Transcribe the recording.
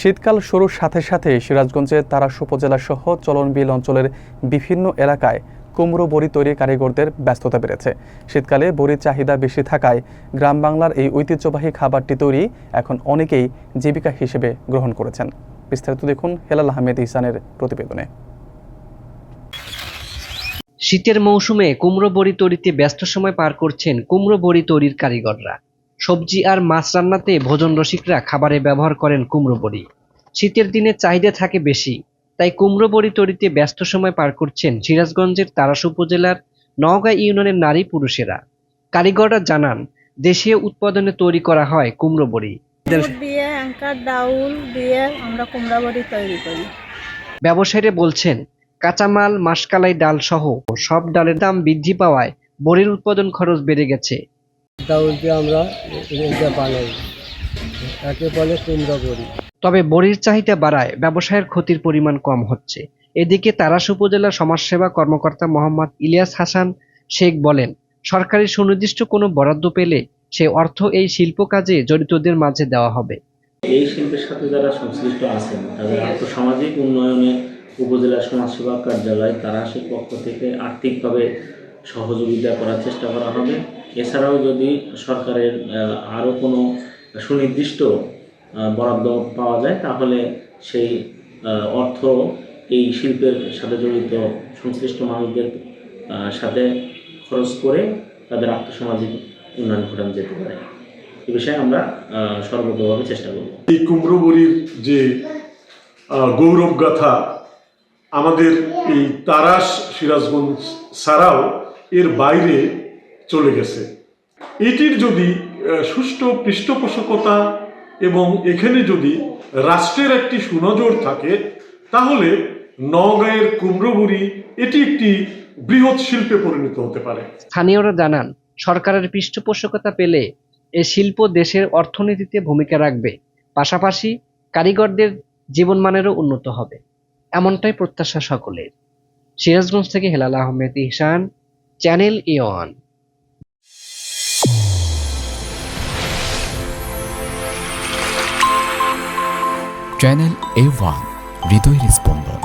শীতকাল শুরুর সাথে সাথে সিরাজগঞ্জের তারাস উপজেলা সহ চলনবিল অঞ্চলের বিভিন্ন এলাকায় কুমড়ো বড়ি তৈরি কারিগরদের ব্যস্ততা বেড়েছে। শীতকালে বড়ির চাহিদা বেশি থাকায় গ্রাম বাংলার এই ঐতিহ্যবাহী খাবারটি তৈরি এখন অনেকেই জীবিকা হিসেবে গ্রহণ করেছেন। বিস্তারিত দেখুন হেলাল আহমেদ ইহসানের প্রতিবেদনে। শীতের মৌসুমে কুমড়ো বড়ি তৈরিতে ব্যস্ত সময় পার করছেন কুমড়ো বড়ি তৈরির কারিগররা। সবজি আর মাছ রান্নাতে ভোজন রসিকরা খাবারে ব্যবহার করেন কুমড়ো বড়ি। শীতের দিনে চাহিদা থাকে বেশি, তাই কুমড়ো বড়ি তৈরিতে ব্যস্ত সময় পার করছেন সিরাজগঞ্জের তারাস উপজেলার নওগাঁ ইউনিয়নের নারী পুরুষেরা। কারিগররা জানান, দেশীয় উৎপাদনে তৈরি করা হয় কুমড়ো বড়ি। ডাউল দিয়ে আমরা কুমড়া বড়ি তৈরি করি। ব্যবসায়ীরা বলছেন, কাঁচামাল, মাসকালাই ডাল সহ সব ডালের দাম বৃদ্ধি পাওয়ায় বড়ির উৎপাদন খরচ বেড়ে গেছে। ডাউল দিয়ে আমরা এটা বানাই, একে বলে কুমড়া বড়ি। তবে বড়ির চাহিদা বাড়ায় ব্যবসায়ের ক্ষতির পরিমাণ কম হচ্ছে। এদিকে তারাস উপজেলা সমাজসেবা কর্মকর্তা মোহাম্মদ ইলিয়াস হাসান শেখ বলেন, সরকারি সুনির্দিষ্ট কোনো বরাদ্দ পেলে সে অর্থ এই শিল্প কাজে জড়িতদের মাঝে দেওয়া হবে। এই শিল্পের সাথে যারা সংশ্লিষ্ট আছেন তাদের আর্থসামাজিক উন্নয়নে উপজেলা সমাজসেবা কার্যালয় তারাসের পক্ষ থেকে আর্থিকভাবে সহযোগিতা করার চেষ্টা করা হবে। এছাড়াও যদি সরকারের আরও কোনো সুনির্দিষ্ট বরাদ্দ পাওয়া যায় তাহলে সেই অর্থ এই শিল্পের সাথে জড়িত সংশ্লিষ্ট মানুষদের সাথে খরচ করে তাদের আর্থসামাজিক উন্নয়ন ঘটানো যেতে পারে। এ বিষয়ে আমরা সর্বতভাবে চেষ্টা করব। এই কুমড়ো বড়ির যে গৌরব গাথা আমাদের এই তারাস সিরাজগঞ্জ ছাড়াও এর বাইরে চলে গেছে। এটির যদি সুষ্ঠু পৃষ্ঠপোষকতা এবং এখানে যদি রাষ্ট্রের একটি সুনজর থাকে তাহলে নওগাঁয়ের কুমড়ো বড়ি এটি একটি বৃহৎ শিল্পে পরিণত হতে পারে। স্থানীয়রা জানান, সরকারের পৃষ্ঠপোষকতা পেলে এ শিল্প দেশের অর্থনীতিতে ভূমিকা রাখবে, পাশাপাশি কারিগরদের জীবনমানেরও উন্নত হবে, এমনটাই প্রত্যাশা সকলের। সিরাজগঞ্জ থেকে হেলাল আহমেদ ইহসান, চ্যানেল A1। চ্যানেল A1, হৃদয়ের স্পন্দন।